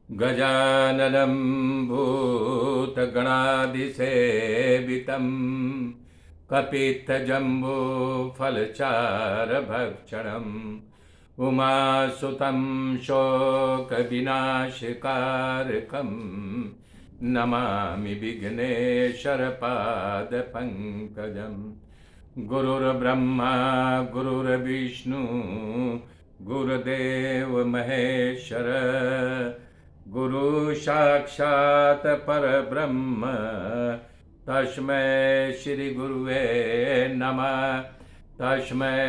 गजाननं भूतगणाधिसेवितं कपित्थजम्बूफलचारभक्षणम् उमासुतं शोकविनाशकारकं नमामि विघ्नेश्वरपादपङ्कजम्। गुरुर्ब्रह्मा गुरुर्विष्णु गुरुदेव महेश्वर गुरु साक्षात् परब्रह्म तस्मै श्री गुरुवे नमः। तस्मै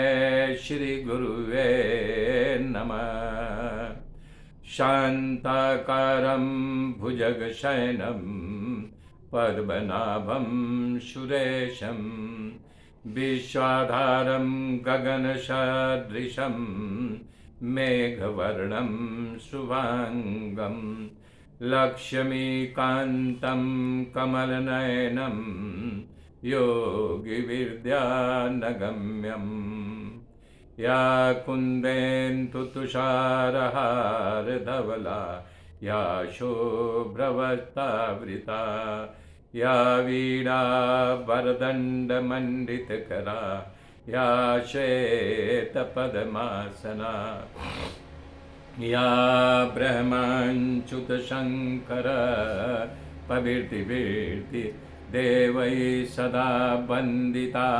श्री गुरुवे नमः। शान्ताकारं भुजगशयनं पद्मनाभं सुरेशं विश्वाधारं गगनसदृशं मेघवर्णं शुभांगं लक्ष्मीकान्तं कमलनयनं योगिविद्यानगम्यं। या कुन्देन्दु तुषारहारधवला या शुभ्रवस्त्रावृता या वीणा वरदण्डमण्डितकरा या श्वेतपद्मासना या ब्रह्माच्युतशङ्कर प्रभृति देवै सदा वन्दिता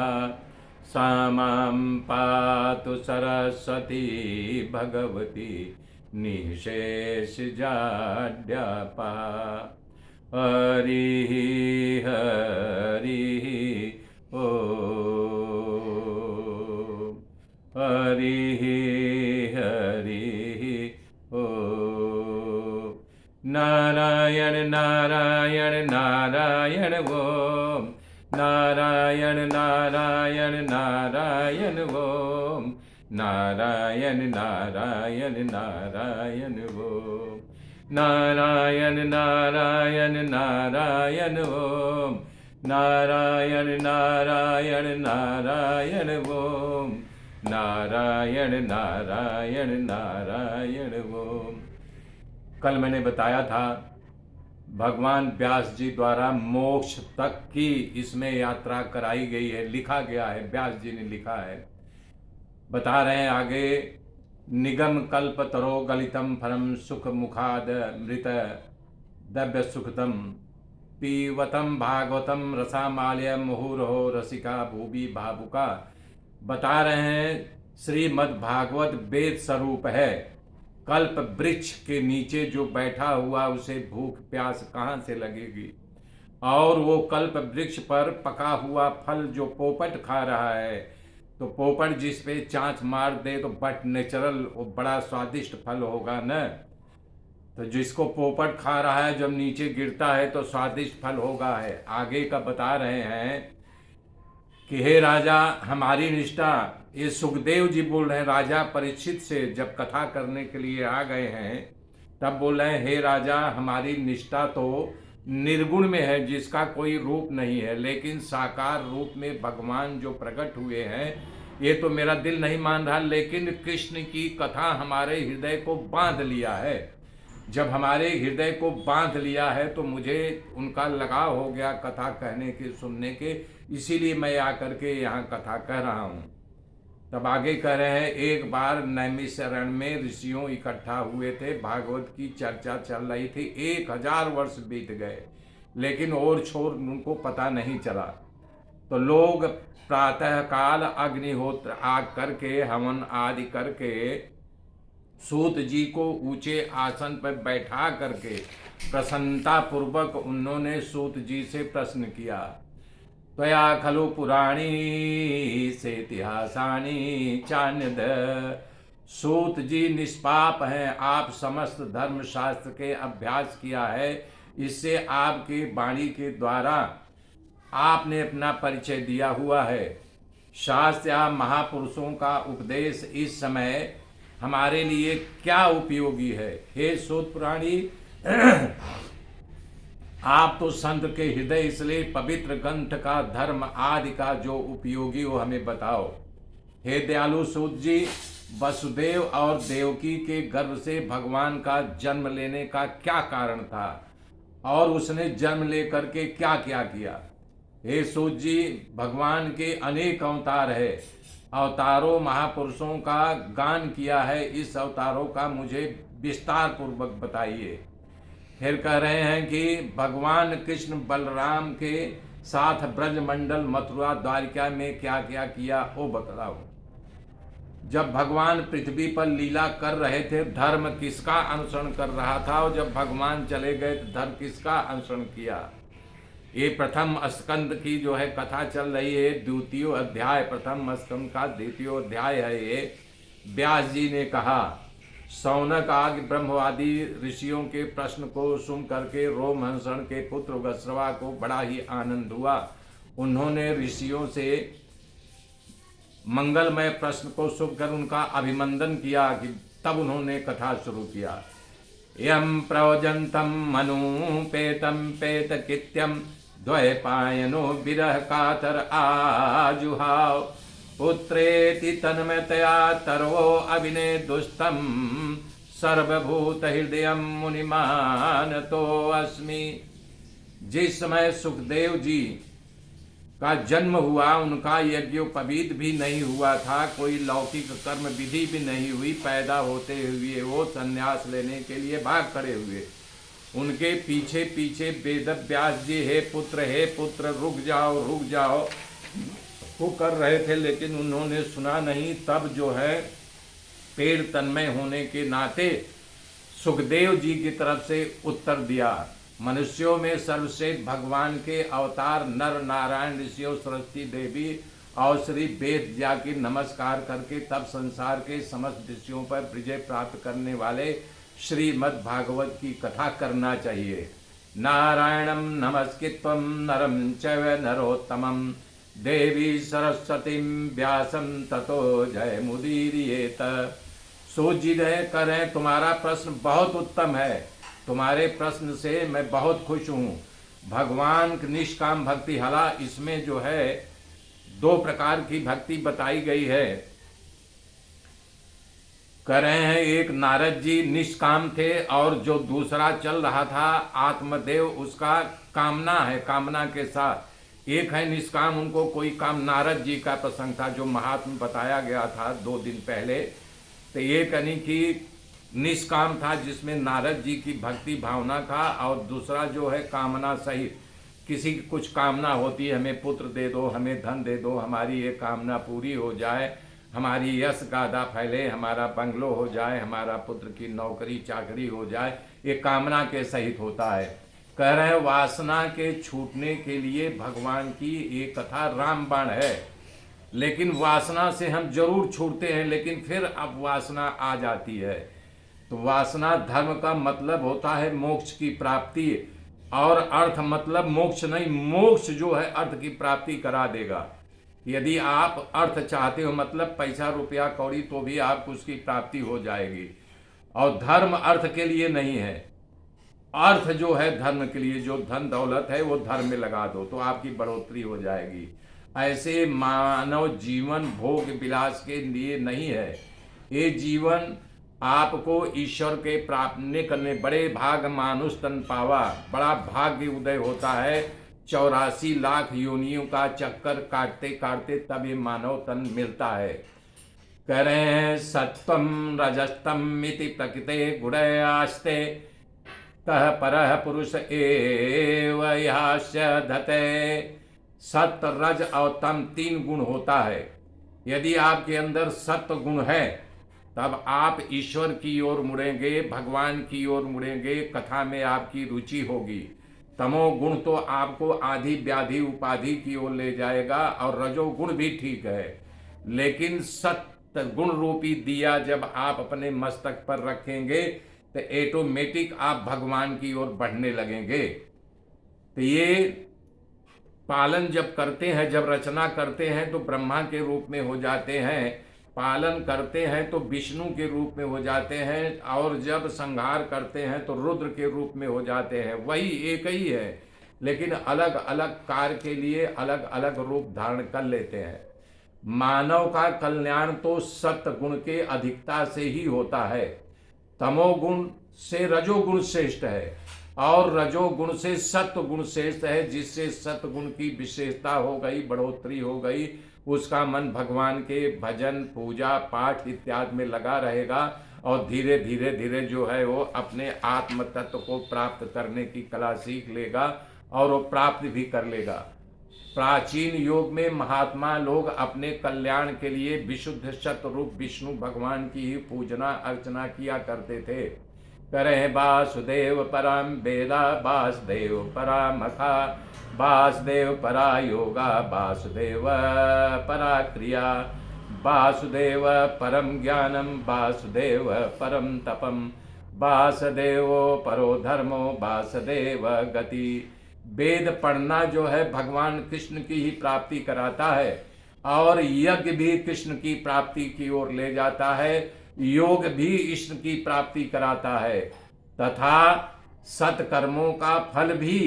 सा मां पातु सरस्वती भगवती निःशेषजाड्यापा। हरिः हरिः ॐ हरिः हरिः ॐ। नारायण नारायण नारायण ॐ नारायण नारायण नारायण ॐ नारायण नारायण नारायण ॐ नारायण नारायण नारायण ॐ नारायण नारायण नारायण ॐ नारायण नारायण नारायण ॐ। कल मैंने बताया था भगवान व्यास जी द्वारा मोक्ष तक की इसमें यात्रा कराई गई है, लिखा गया है, व्यास जी ने लिखा है। बता रहे हैं आगे, निगम कल्प तरो गलितम फलम सुख मुखाद मृत दव्य सुखतम पीवतम भागवतम रसामालय मुहुरहो रसिका भूबी भावुका। बता रहे हैं श्रीमद् भागवत वेद स्वरूप है। कल्प वृक्ष के नीचे जो बैठा हुआ उसे भूख प्यास कहाँ से लगेगी, और वो कल्प वृक्ष पर पका हुआ फल जो पोपट खा रहा है, तो पोपट जिस पे चांच मार दे तो बट नेचुरल वो बड़ा स्वादिष्ट फल होगा न। तो जिसको पोपट खा रहा है जब नीचे गिरता है तो स्वादिष्ट फल होगा है। आगे का बता रहे हैं कि हे राजा हमारी निष्ठा, ये सुखदेव जी बोल रहे हैं राजा परीक्षित से, जब कथा करने के लिए आ गए हैं तब बोल रहे हैं हे राजा हमारी निष्ठा तो निर्गुण में है जिसका कोई रूप नहीं है, लेकिन साकार रूप में भगवान जो प्रकट हुए हैं ये तो मेरा दिल नहीं मान रहा, लेकिन कृष्ण की कथा हमारे हृदय को बांध लिया है। जब हमारे हृदय को बांध लिया है तो मुझे उनका लगाव हो गया कथा कहने के सुनने के, इसीलिए मैं आकर के यहाँ कथा कह रहा हूँ। तब आगे कह रहे हैं एक बार नैमिषारण्य में ऋषियों इकट्ठा हुए थे, भागवत की चर्चा चल रही थी। 1000 वर्ष बीत गए लेकिन और छोर उनको पता नहीं चला। तो लोग प्रातः काल अग्निहोत्र आग करके हवन आदि करके सूत जी को ऊंचे आसन पर बैठा करके प्रसन्नता पूर्वक उन्होंने सूत जी से प्रश्न किया, त्वया खलु पुराणी से इतिहासानी चान्यद। सूत जी निष्पाप हैं, आप समस्त धर्म शास्त्र के अभ्यास किया है, इससे आपकी वाणी के द्वारा आपने अपना परिचय दिया हुआ है। शास्त्र या महापुरुषों का उपदेश इस समय हमारे लिए क्या उपयोगी है। हे सूत पुराणी आप तो संत के हृदय इसलिए पवित्र ग्रंथ का धर्म आदि का जो उपयोगी हो हमें बताओ। हे दयालु सूत जी वसुदेव और देवकी के गर्भ से भगवान का जन्म लेने का क्या कारण था और उसने जन्म लेकर के क्या क्या किया। हे सूत जी, भगवान के अनेक अवतार है, अवतारों महापुरुषों का गान किया है, इस अवतारों का मुझे विस्तार पूर्वक बताइए। फिर कह रहे हैं कि भगवान कृष्ण बलराम के साथ ब्रजमंडल मथुरा द्वारिका में क्या क्या किया वो बताओ। जब भगवान पृथ्वी पर लीला कर रहे थे, धर्म किसका अनुसरण कर रहा था, और जब भगवान चले गए तो धर्म किसका अनुसरण किया। ये प्रथम स्कंद की जो है कथा चल रही है, द्वितीय अध्याय, प्रथम स्कंद का द्वितीय अध्याय है ये। व्यास जी ने कहा, सौनक आदि ब्रह्मवादी ऋषियों के प्रश्न को सुन करके रोमहंसन के पुत्र वस्रवा को बड़ा ही आनंद हुआ। उन्होंने ऋषियों से मंगलमय प्रश्न को सुनकर उनका अभिनंदन किया कि तब उन्होंने कथा शुरू किया। यम प्रवजंतम मनुपेतम पेतकित्यम द्वैपायनो विरह कातर आजुहाव पुत्रेति तन्मयतया तरवो अभिने दुस्तम सर्वभूत हृदय मुनिमान तो अस्मि। जिस समय सुखदेव जी का जन्म हुआ, उनका यज्ञोपवीत भी नहीं हुआ था, कोई लौकिक कर्म विधि भी नहीं हुई, पैदा होते हुए वो संन्यास लेने के लिए भाग खड़े हुए। उनके पीछे पीछे वेद व्यास जी हे पुत्र रुक जाओ वो कर रहे थे, लेकिन उन्होंने सुना नहीं। तब जो है पेड़ तन्मय होने के नाते सुखदेव जी की तरफ से उत्तर दिया। मनुष्यों में सर्वश्रेष्ठ भगवान के अवतार नर नारायण ऋषियों सरस्वती देवी और श्री वेद जा की नमस्कार करके तब संसार के समस्त ऋषियों पर विजय प्राप्त करने वाले श्रीमद् भागवत की कथा करना चाहिए। नारायणं नमस्कृत्वं नरं चैव नरोत्तमं देवी सरस्वतीं व्यासं ततो जयमुदीरयेत। सूत जी करें, तुम्हारा प्रश्न बहुत उत्तम है, तुम्हारे प्रश्न से मैं बहुत खुश हूँ। भगवान की निष्काम भक्ति, हाला इसमें जो है दो प्रकार की भक्ति बताई गई है। कह रहे हैं एक नारद जी निष्काम थे और जो दूसरा चल रहा था आत्मदेव, उसका कामना है, कामना के साथ। एक है निष्काम, उनको कोई काम, नारद जी का प्रसंग था जो महात्मा बताया गया था 2 दिन पहले। तो एक यानी कि निष्काम था जिसमें नारद जी की भक्ति भावना था, और दूसरा जो है कामना सहित, किसी की कुछ कामना होती है, हमें पुत्र दे दो, हमें धन दे दो, हमारी ये कामना पूरी हो जाए, हमारी यश गादा फैले, हमारा बंगलो हो जाए, हमारा पुत्र की नौकरी चाकरी हो जाए, ये कामना के सहित होता है। कह रहे हैं वासना के छूटने के लिए भगवान की ये कथा रामबाण है। लेकिन वासना से हम जरूर छूटते हैं, लेकिन फिर अब वासना आ जाती है। तो वासना धर्म का मतलब होता है मोक्ष की प्राप्ति, और अर्थ मतलब मोक्ष नहीं, मोक्ष जो है अर्थ की प्राप्ति करा देगा। यदि आप अर्थ चाहते हो, मतलब पैसा रुपया कौड़ी, तो भी आपको उसकी प्राप्ति हो जाएगी। और धर्म अर्थ के लिए नहीं है, अर्थ जो है धर्म के लिए, जो धन दौलत है वो धर्म में लगा दो तो आपकी बढ़ोतरी हो जाएगी। ऐसे मानव जीवन भोग विलास के लिए नहीं है। ये जीवन आपको ईश्वर के प्राप्त करने, बड़े भाग मानुष तन पावा, बड़ा भाग्य उदय होता है। 84 लाख योनियों का चक्कर काटते काटते तब ये मानव तन मिलता है। कह रहे हैं सत्वम रजस्तम इति प्रकृते गुणयास्ते तह परः पुरुष एव यास्य धते। सत्व रज और तम 3 गुण होता है। यदि आपके अंदर सत्व गुण है तब आप ईश्वर की ओर मुड़ेंगे, भगवान की ओर मुड़ेंगे, कथा में आपकी रुचि होगी। तमोगुण तो आपको आधि व्याधि उपाधि की ओर ले जाएगा, और रजोगुण भी ठीक है, लेकिन सत्य गुण रूपी दिया जब आप अपने मस्तक पर रखेंगे तो ऑटोमेटिक आप भगवान की ओर बढ़ने लगेंगे। तो ये पालन जब करते हैं, जब रचना करते हैं तो ब्रह्मा के रूप में हो जाते हैं, पालन करते हैं तो विष्णु के रूप में हो जाते हैं, और जब संहार करते हैं तो रुद्र के रूप में हो जाते हैं। वही एक ही है, लेकिन अलग अलग कार्य के लिए अलग अलग रूप धारण कर लेते हैं। मानव का कल्याण तो सत्य गुण के अधिकता से ही होता है। तमोगुण से रजोगुण श्रेष्ठ है और रजोगुण से सत्व गुण श्रेष्ठ है। जिससे सत्व गुण की विशेषता हो गई, बढ़ोतरी हो गई, उसका मन भगवान के भजन पूजा पाठ इत्यादि में लगा रहेगा और धीरे धीरे धीरे जो है वो अपने आत्म तत्व को प्राप्त करने की कला सीख लेगा और वो प्राप्त भी कर लेगा। प्राचीन युग में महात्मा लोग अपने कल्याण के लिए विशुद्ध शतरूप विष्णु भगवान की ही पूजना अर्चना किया करते थे। करें वासुदेव परम वेदा, वासुदेव परा मखा, वासुदेव परा योगा, वासुदेव परा क्रिया, वासुदेव परम ज्ञानम, वासुदेव परम तपम, वासुदेव परो धर्मो, वासुदेव गति। वेद पढ़ना जो है भगवान कृष्ण की ही प्राप्ति कराता है और यज्ञ भी कृष्ण की प्राप्ति की ओर ले जाता है, योग भी ईश्वर की प्राप्ति कराता है तथा सत्कर्मों का फल भी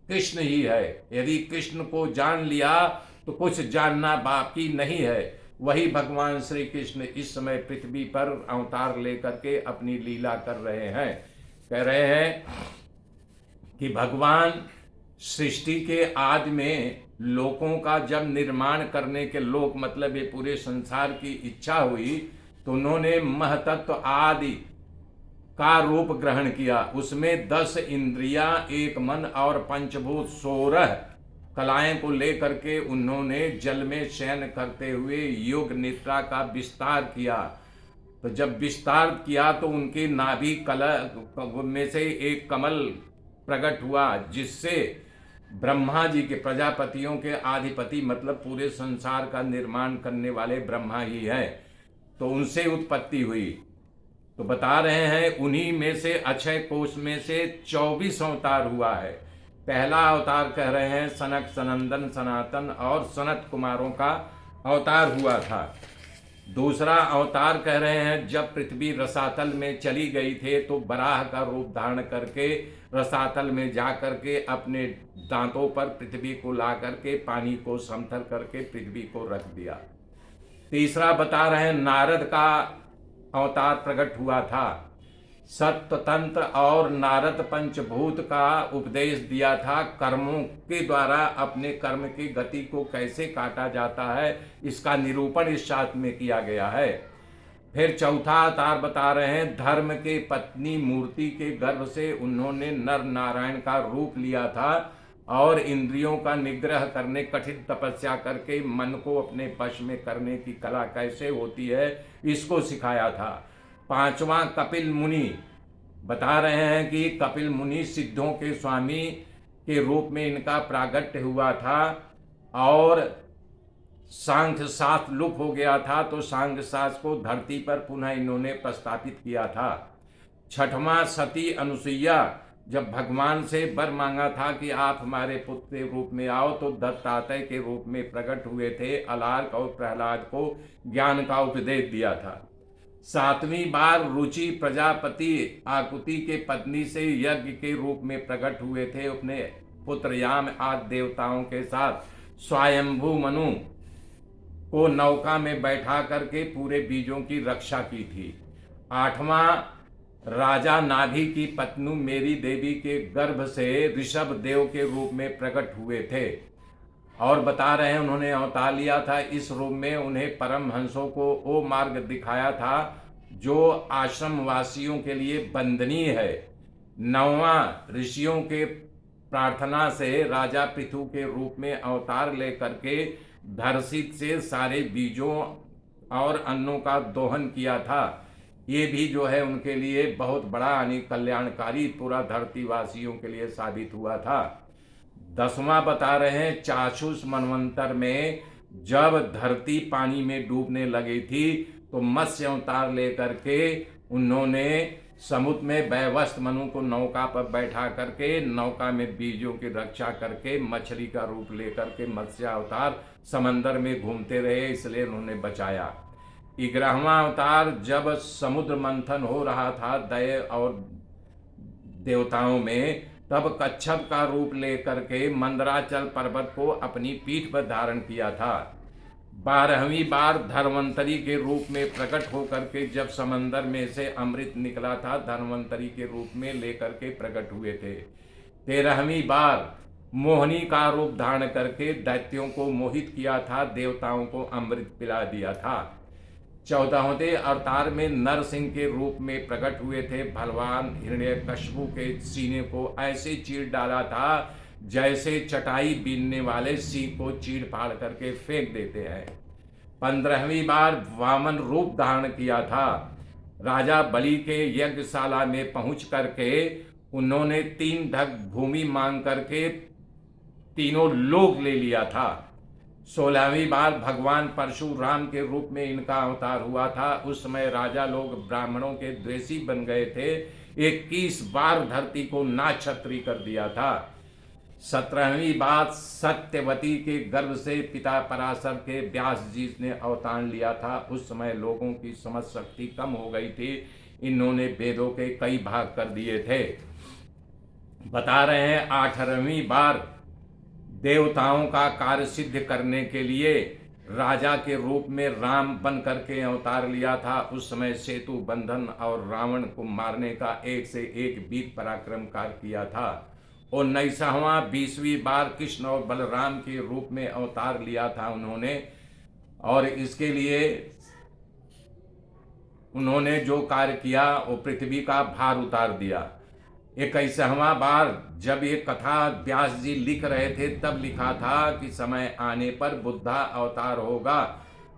कृष्ण ही है। यदि कृष्ण को जान लिया तो कुछ जानना बाकी नहीं है। वही भगवान श्री कृष्ण इस समय पृथ्वी पर अवतार लेकर के अपनी लीला कर रहे हैं। कह रहे हैं कि भगवान सृष्टि के आदि में लोकों का जब निर्माण करने के लोक मतलब ये पूरे संसार की इच्छा हुई तो उन्होंने महतत्व आदि का रूप ग्रहण किया। उसमें 10 इंद्रियां, एक मन और पंचभूत 16 कलाएं को लेकर के उन्होंने जल में शयन करते हुए योग निद्रा का विस्तार किया। तो जब विस्तार किया तो उनकी नाभि कला में से एक कमल प्रकट हुआ जिससे ब्रह्मा जी के, प्रजापतियों के आधिपति मतलब पूरे संसार का निर्माण करने वाले ब्रह्मा ही हैं, तो उनसे उत्पत्ति हुई। तो बता रहे हैं उन्हीं में से अक्षय कोष में से 24 अवतार हुआ है। पहला अवतार कह रहे हैं सनक, सनंदन, सनातन और सनत कुमारों का अवतार हुआ था। दूसरा अवतार कह रहे हैं जब पृथ्वी रसातल में चली गई थे तो बराह का रूप धारण करके रसातल में जा करके अपने दांतों पर पृथ्वी को ला करके पानी को समथर करके पृथ्वी को रख दिया। तीसरा बता रहे हैं नारद का अवतार प्रकट हुआ था। सत्य तंत्र और नारद पंचभूत का उपदेश दिया था। कर्मों के द्वारा अपने कर्म की गति को कैसे काटा जाता है इसका निरूपण इस शास्त्र में किया गया है। फिर चौथा अवतार बता रहे हैं धर्म के पत्नी मूर्ति के गर्भ से उन्होंने नर नारायण का रूप लिया था और इंद्रियों का निग्रह करने, कठिन तपस्या करके मन को अपने वश में करने की कला कैसे होती है इसको सिखाया था। पांचवा कपिल मुनि बता रहे हैं कि कपिल मुनि सिद्धों के स्वामी के रूप में इनका प्रागट्य हुआ था और सांख्य शास्त्र लुप्त हो गया था तो सांख्य शास्त्र को धरती पर पुनः इन्होंने प्रस्थापित किया था। छठवां सती अनुसुईया जब भगवान से वर मांगा था कि आप हमारे पुत्र के रूप में आओ तो दत्तात्रेय के रूप में प्रकट हुए थे। अलार्क और प्रहलाद को ज्ञान का उपदेश दिया था। सातवीं बार रुचि प्रजापति आकुति के पत्नी से यज्ञ के रूप में प्रकट हुए थे। अपने पुत्र याम आदि देवताओं के साथ स्वयंभू मनु को नौका में बैठा करके पूरे बीजों की रक्षा की थी। आठवां राजा नाभि की पत्नी मेरी देवी के गर्भ से ऋषभ देव के रूप में प्रकट हुए थे और बता रहे हैं उन्होंने अवतार लिया था। इस रूप में उन्हें परमहंसों को वो मार्ग दिखाया था जो आश्रम वासियों के लिए वंदनीय है। नौवां ऋषियों के प्रार्थना से राजा पृथु के रूप में अवतार लेकर के धरसित से सारे बीजों और अन्नों का दोहन किया था। ये भी जो है उनके लिए बहुत बड़ा यानी कल्याणकारी पूरा धरती वासियों के लिए साबित हुआ था। 10वां बता रहे हैं चाक्षुष मनवंतर में जब धरती पानी में डूबने लगी थी तो मत्स्य अवतार लेकर के उन्होंने समुद्र में वैवस्त्र मनु को नौका पर बैठा करके नौका में बीजों की रक्षा करके मछली का रूप लेकर के मत्स्य अवतार समंदर में घूमते रहे, इसलिए उन्होंने बचाया। 11वां अवतार जब समुद्र मंथन हो रहा था दैव और देवताओं में तब कच्छप का रूप लेकर के मंदराचल पर्वत को अपनी पीठ पर धारण किया था। 12वीं बार धन्वंतरी के रूप में प्रकट होकर के जब समंदर में से अमृत निकला था, धन्वंतरी के रूप में लेकर के प्रकट हुए थे। 13वीं बार मोहिनी का रूप धारण करके दैत्यों को मोहित किया था, देवताओं को अमृत पिला दिया था। 14वें अवतार में नरसिंह के रूप में प्रकट हुए थे। भगवान हिरण्यकश्यप के सीने को ऐसे चीर डाला था जैसे चटाई बीनने वाले सिंह को चीर फाड़ करके फेंक देते हैं। 15वीं बार वामन रूप धारण किया था। राजा बलि के यज्ञशाला में पहुंच करके उन्होंने 3 ढग भूमि मांग करके तीनों लोक ले लिया था। 16वीं बार भगवान परशुराम के रूप में इनका अवतार हुआ था। उस समय राजा लोग ब्राह्मणों के द्वेषी बन गए थे। 21 बार धरती को नाछत्री कर दिया था। 17वीं बार सत्यवती के गर्भ से पिता पराशर के व्यास जी ने अवतार लिया था। उस समय लोगों की समझ शक्ति कम हो गई थी। इन्होंने वेदों के कई भाग कर दिए थे। बता रहे हैं 18वीं बार देवताओं का कार्य सिद्ध करने के लिए राजा के रूप में राम बन करके अवतार लिया था। उस समय सेतु बंधन और रावण को मारने का एक से एक वीर पराक्रम कार्य किया था। 19वां 20वीं बार कृष्ण और बलराम के रूप में अवतार लिया था उन्होंने, और इसके लिए उन्होंने जो कार्य किया वो पृथ्वी का भार उतार दिया। 21वां बार जब ये कथा व्यास जी लिख रहे थे तब लिखा था कि समय आने पर बुद्धा अवतार होगा।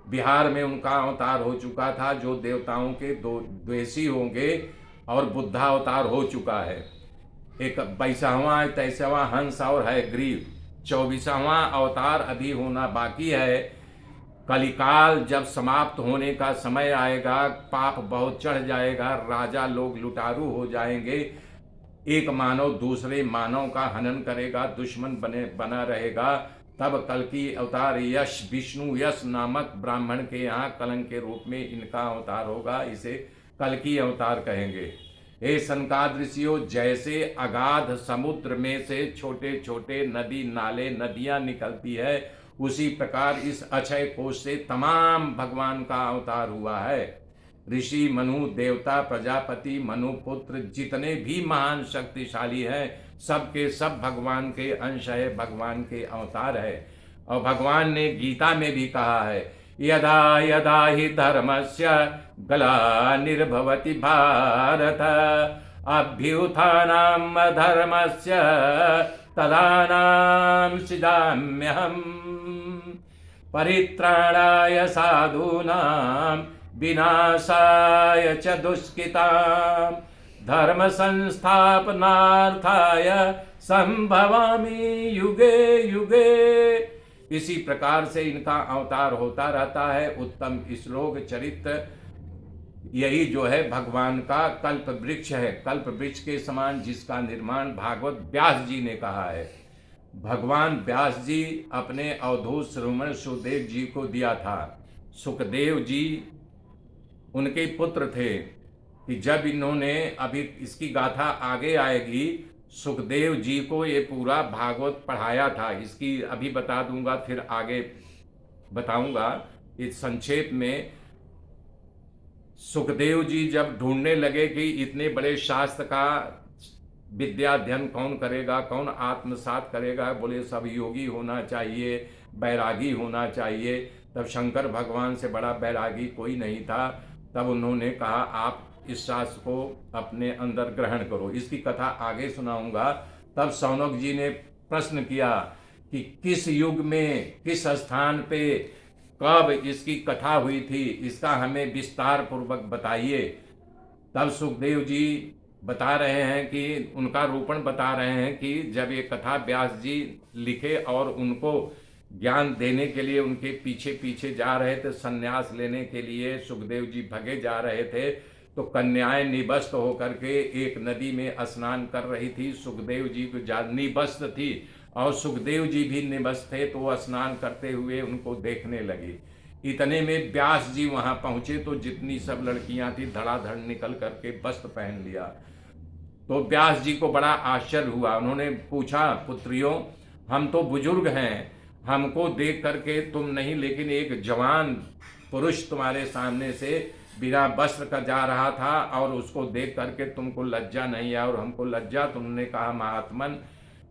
बिहार में उनका अवतार हो चुका था, जो देवताओं के द्वेषी होंगे, और बुद्धा अवतार हो चुका है। 22वां 23वां हंस और है ग्रीव। 24वां अवतार अभी होना बाकी है। कलिकाल जब समाप्त होने का समय आएगा, पाप बहुत चढ़ जाएगा, राजा लोग लुटारू हो जाएंगे, एक मानव दूसरे मानव का हनन करेगा, दुश्मन बना रहेगा, तब कल की अवतार यश विष्णु यश नामक ब्राह्मण के यहाँ कलंक के रूप में इनका अवतार होगा। इसे कल की अवतार कहेंगे। हे सनकाद ऋषियों, जैसे अगाध समुद्र में से छोटे छोटे नदी नाले नदियां निकलती है, उसी प्रकार इस अक्षय कोश से तमाम भगवान का अवतार हुआ है। ऋषि मनु देवता प्रजापति मनुपुत्र जितने भी महान शक्तिशाली हैं, सबके सब भगवान के अंश है, भगवान के अवतार है। और भगवान ने गीता में भी कहा है, यदा यदा हि धर्मस्य ग्लानिर्भवति भारत अभ्युत्थानम् अधर्मस्य तदानीं सृजाम्यहम् परित्राणाय साधूनां विनाशाय च दुष्कृतां धर्म संस्थापनार्थाय संभवामि युगे युगे। इसी प्रकार से इनका अवतार होता रहता है। उत्तम श्लोक चरित्र यही जो है भगवान का कल्प वृक्ष है। कल्प वृक्ष के समान जिसका निर्माण भागवत व्यास जी ने कहा है। भगवान व्यास जी अपने अवधूत श्रवण सुखदेव जी को दिया था। सुखदेव जी उनके पुत्र थे कि जब इन्होंने, अभी इसकी गाथा आगे आएगी, सुखदेव जी को ये पूरा भागवत पढ़ाया था। इसकी अभी बता दूंगा, फिर आगे बताऊंगा। इस संक्षेप में सुखदेव जी जब ढूंढने लगे कि इतने बड़े शास्त्र का विद्या अध्ययन कौन करेगा, कौन आत्मसात करेगा, बोले सब योगी होना चाहिए, बैरागी होना चाहिए। तब शंकर भगवान से बड़ा बैरागी कोई नहीं था। तब उन्होंने कहा आप इस शास्त्र को अपने अंदर ग्रहण करो। इसकी कथा आगे सुनाऊंगा। तब शौनक जी ने प्रश्न किया कि किस युग में किस स्थान पे कब इसकी कथा हुई थी, इसका हमें विस्तार पूर्वक बताइए। तब सुखदेव जी बता रहे हैं कि उनका रूपण बता रहे हैं कि जब ये कथा व्यास जी लिखे और उनको ज्ञान देने के लिए उनके पीछे पीछे जा रहे थे, संन्यास लेने के लिए सुखदेव जी भगे जा रहे थे, तो कन्याएं निवस्त्र होकर के एक नदी में स्नान कर रही थी। सुखदेव जी को निवस्त्र थी और सुखदेव जी भी निवस्त्र थे, तो वो स्नान करते हुए उनको देखने लगी। इतने में व्यास जी वहां पहुंचे तो जितनी सब लड़कियां थी धड़ाधड़ निकल करके वस्त्र पहन लिया। तो व्यास जी को बड़ा आश्चर्य हुआ। उन्होंने पूछा, पुत्रियों हम तो बुजुर्ग हैं, हमको देख करके तुम नहीं, लेकिन एक जवान पुरुष तुम्हारे सामने से बिना वस्त्र का जा रहा था और उसको देख करके तुमको लज्जा नहीं आया और हमको लज्जा। तुमने कहा महात्मन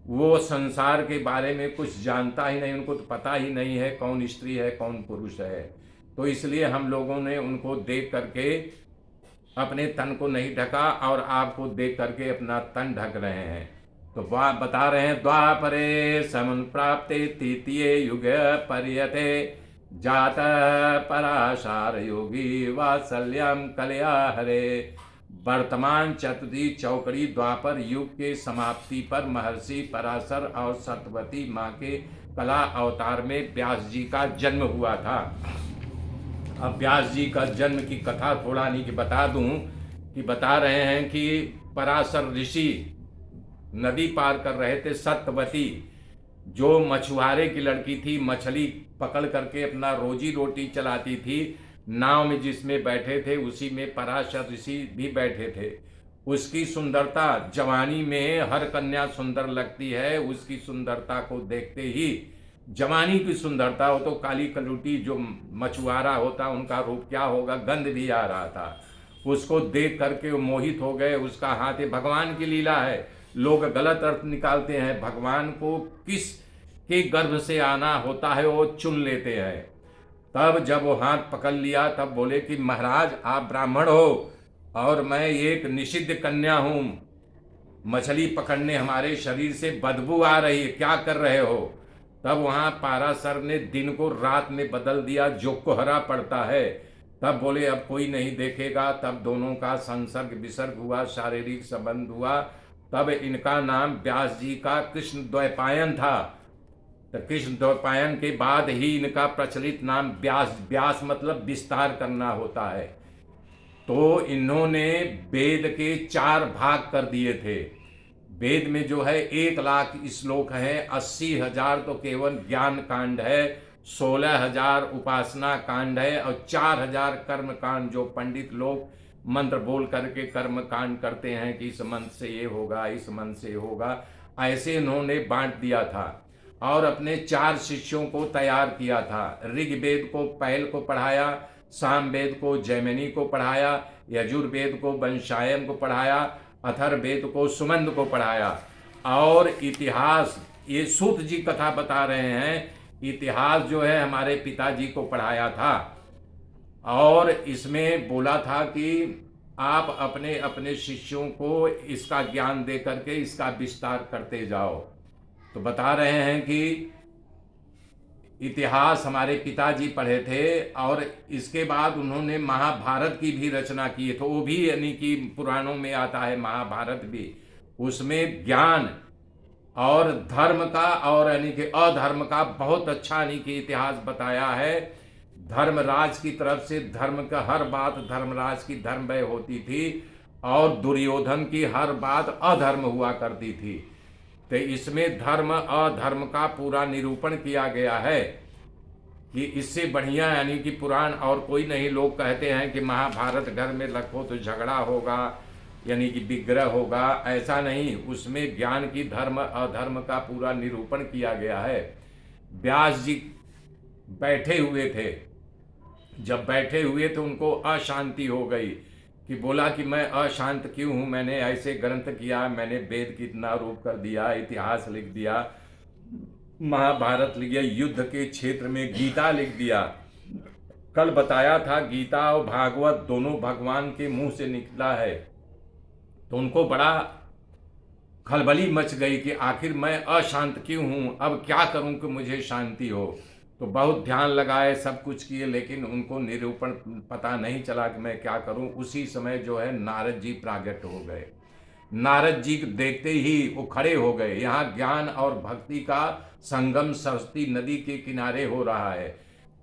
वो संसार के बारे में कुछ जानता ही नहीं, उनको तो पता ही नहीं है कौन स्त्री है कौन पुरुष है, तो इसलिए हम लोगों ने उनको देख करके अपने तन को नहीं ढका और आपको देख करके अपना तन ढक रहे हैं। तो बता रहे हैं द्वापरे समन प्राप्ते तृतीय युग पर्यते जात पराशार योगी वात्सल्यम कलया हरे। वर्तमान चतुर्थी चौकड़ी द्वापर युग के समाप्ति पर महर्षि पराशर और सत्यवती माँ के कला अवतार में व्यास जी का जन्म हुआ था। अब व्यास जी का जन्म की कथा थोड़ा नहीं कि बता दूं कि बता रहे हैं कि पराशर ऋषि नदी पार कर रहे थे। सत्यवती जो मछुआरे की लड़की थी, मछली पकड़ करके अपना रोजी रोटी चलाती थी, नाव में जिसमें बैठे थे उसी में पराशर ऋषि भी बैठे थे। उसकी सुंदरता, जवानी में हर कन्या सुंदर लगती है, उसकी सुंदरता को देखते ही जवानी की सुंदरता हो तो काली कलूटी जो मछुआरा होता उनका रूप क्या होगा, गंध भी आ रहा था। उसको देख करके वो मोहित हो गए। उसका हाथ है, भगवान की लीला है, लोग गलत अर्थ निकालते हैं। भगवान को किस के गर्भ से आना होता है वो चुन लेते हैं। तब जब वो हाथ पकड़ लिया तब बोले कि महाराज आप ब्राह्मण हो और मैं एक निषिद्ध कन्या हूँ, मछली पकड़ने हमारे शरीर से बदबू आ रही है, क्या कर रहे हो। तब वहाँ पाराशर ने दिन को रात में बदल दिया, जो कोहरा पड़ता है। तब बोले अब कोई नहीं देखेगा। तब दोनों का संसर्ग विसर्ग हुआ, शारीरिक संबंध हुआ। तब इनका नाम व्यास जी का कृष्ण द्वैपायन था। तो कृष्ण द्वैपायन के बाद ही इनका प्रचलित नाम व्यास, व्यास मतलब विस्तार करना होता है। तो इन्होंने वेद के 4 भाग कर दिए थे। वेद में जो है 1,00,000 श्लोक है, 80,000 तो केवल ज्ञान कांड है, 16,000 उपासना कांड है और 4,000 कर्म कांड, जो पंडित लोग मंत्र बोल करके कर्म कांड करते हैं कि इस मंत्र से ये होगा, इस मंत्र से होगा, ऐसे इन्होंने बांट दिया था। और अपने 4 शिष्यों को तैयार किया था। ऋग्वेद को पहल को पढ़ाया, सामवेद को जैमिनी को पढ़ाया, यजुर्वेद को वंशायन को पढ़ाया, अथर्ववेद को सुमंद को पढ़ाया। और इतिहास, ये सूत जी कथा बता रहे हैं, इतिहास जो है हमारे पिताजी को पढ़ाया था। और इसमें बोला था कि आप अपने अपने शिष्यों को इसका ज्ञान दे करके इसका विस्तार करते जाओ। तो बता रहे हैं कि इतिहास हमारे पिताजी पढ़े थे और इसके बाद उन्होंने महाभारत की भी रचना की है। तो वो भी यानी कि पुराणों में आता है महाभारत भी। उसमें ज्ञान और धर्म का और यानी कि अधर्म का बहुत अच्छा यानी कि इतिहास बताया है। धर्मराज की तरफ से धर्म का हर बात धर्मराज की धर्ममय होती थी और दुर्योधन की हर बात अधर्म हुआ करती थी। तो इसमें धर्म अधर्म का पूरा निरूपण किया गया है कि इससे बढ़िया यानी कि पुराण और कोई नहीं। लोग कहते हैं कि महाभारत घर में रखो तो झगड़ा होगा यानी कि विग्रह होगा, ऐसा नहीं। उसमें ज्ञान की धर्म अधर्म का पूरा निरूपण किया गया है। व्यास जी बैठे हुए थे, जब बैठे हुए तो उनको अशांति हो गई कि बोला कि मैं अशांत क्यों हूँ, मैंने ऐसे ग्रंथ किया, मैंने वेद की इतना रूप कर दिया, इतिहास लिख दिया, महाभारत लिख दिया, युद्ध के क्षेत्र में गीता लिख दिया। कल बताया था गीता और भागवत दोनों भगवान के मुंह से निकला है। तो उनको बड़ा खलबली मच गई कि आखिर मैं अशांत क्यों हूँ, अब क्या करूँ कि मुझे शांति हो। तो बहुत ध्यान लगाए, सब कुछ किए, लेकिन उनको निरूपण पता नहीं चला कि मैं क्या करूं। उसी समय जो है नारद जी प्राकट हो गए। नारद जी देखते ही वो खड़े हो गए। यहाँ ज्ञान और भक्ति का संगम सरस्वती नदी के किनारे हो रहा है।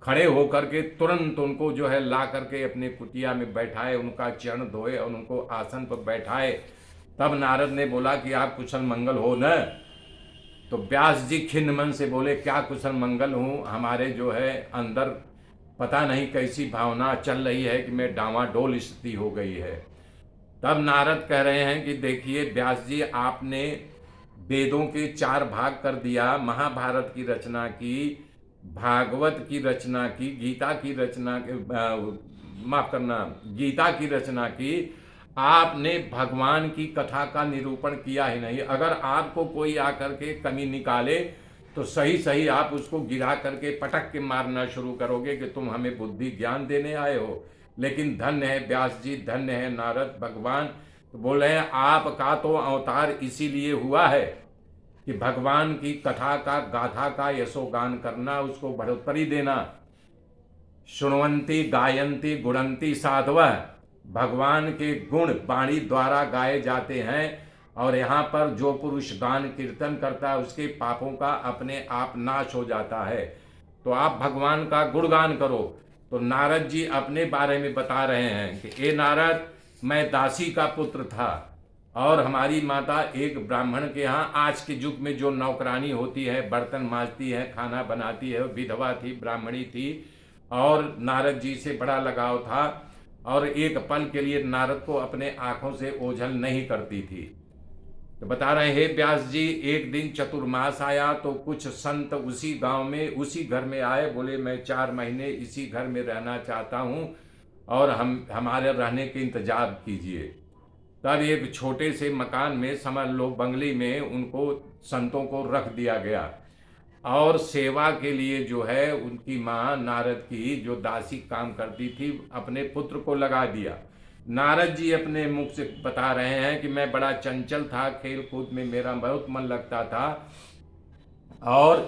खड़े होकर के तुरंत उनको जो है ला करके अपने कुटिया में बैठाए, उनका चरण धोए और उनको आसन पर बैठाए। तब नारद ने बोला कि आप कुशल मंगल हो न। तो व्यास जी खिन्न मन से बोले क्या कुशल मंगल हूँ, हमारे जो है अंदर पता नहीं कैसी भावना चल रही है कि मैं डावाडोल स्थिति हो गई है। तब नारद कह रहे हैं कि देखिए व्यास जी, आपने वेदों के 4 भाग कर दिया, महाभारत की रचना की, भागवत की रचना की, गीता की रचना माफ करना, गीता की रचना की, आपने भगवान की कथा का निरूपण किया ही नहीं। अगर आपको कोई आकर के कमी निकाले तो सही सही आप उसको गिरा करके पटक के मारना शुरू करोगे कि तुम हमें बुद्धि ज्ञान देने आए हो। लेकिन धन्य है व्यास जी, धन्य है नारद भगवान, तो बोल रहे हैं आपका तो अवतार इसीलिए हुआ है कि भगवान की कथा का, गाथा का यशोगान करना, उसको बढ़ोतरी देना। शुण्वन्ति गायन्ति गुणन्ति साधवः, भगवान के गुण वाणी द्वारा गाए जाते हैं। और यहाँ पर जो पुरुष गान कीर्तन करता है उसके पापों का अपने आप नाश हो जाता है। तो आप भगवान का गुणगान करो। तो नारद जी अपने बारे में बता रहे हैं कि ए नारद, मैं दासी का पुत्र था और हमारी माता एक ब्राह्मण के यहाँ, आज के युग में जो नौकरानी होती है, बर्तन मांजती है, खाना बनाती है, विधवा थी, ब्राह्मणी थी, और नारद जी से बड़ा लगाव था और एक पल के लिए नारद को अपने आंखों से ओझल नहीं करती थी। तो बता रहे हैं व्यास जी, एक दिन चतुर्मास आया तो कुछ संत उसी गांव में, उसी घर में आए। बोले मैं 4 महीने इसी घर में रहना चाहता हूं और हमारे रहने के इंतजार कीजिए। तब एक छोटे से मकान में, समझ लो बंगले में, उनको संतों को रख दिया गया और सेवा के लिए जो है उनकी माँ नारद की जो दासी काम करती थी, अपने पुत्र को लगा दिया। नारद जी अपने मुख से बता रहे हैं कि मैं बड़ा चंचल था, खेल कूद में मेरा बहुत मन लगता था, और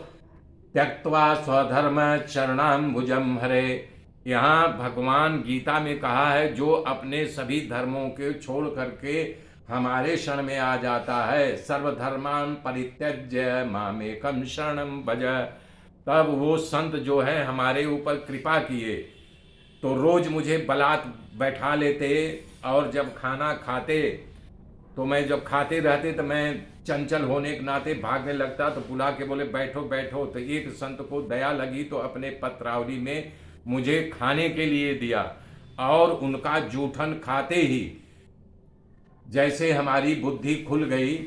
त्यक्त्वा स्वधर्म चरणाम्बुजम हरे, यहाँ भगवान गीता में कहा है जो अपने सभी धर्मों के छोड़ करके हमारे शरण में आ जाता है, सर्वधर्मान परित्यज्य मामेकम शरणम भज, तब वो संत जो है हमारे ऊपर कृपा किए तो रोज मुझे बलात् बैठा लेते, और जब खाना खाते तो मैं जब खाते रहते तो मैं चंचल होने के नाते भागने लगता, तो बुला के बोले बैठो बैठो। तो एक संत को दया लगी तो अपने पत्रावली में मुझे खाने के लिए दिया, और उनका जूठन खाते ही जैसे हमारी बुद्धि खुल गई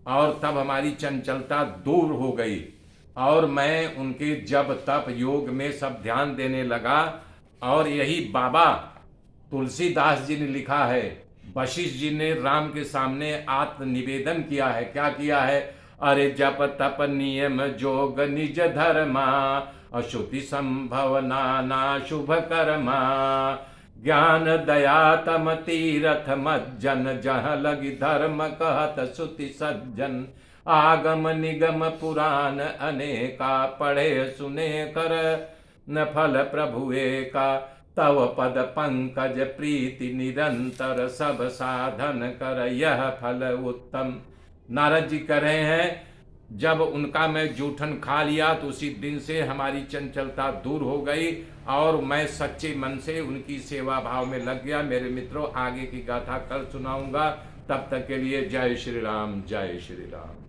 और तब हमारी चंचलता दूर हो गई, और मैं उनके जब तप योग में सब ध्यान देने लगा। और यही बाबा तुलसीदास जी ने लिखा है, वशिष्ठ जी ने राम के सामने आत्मनिवेदन किया है। क्या किया है? अरे जप तप नियम जोग निज धर्मा, अशुति संभव नाना शुभ कर्मा, ज्ञान दया तम तीरथ मज्जन, जह लगी धर्म कहत सुति सज्जन, आगम निगम पुराण अनेका, पढ़े सुने कर न फल प्रभुए का, तव पद पंकज प्रीति निरंतर, सब साधन कर यह फल उत्तम। नारद जी कह रहे हैं जब उनका मैं जूठन खा लिया तो उसी दिन से हमारी चंचलता दूर हो गई और मैं सच्चे मन से उनकी सेवा भाव में लग गया। मेरे मित्रों, आगे की गाथा कल सुनाऊंगा, तब तक के लिए जय श्री राम, जय श्री राम।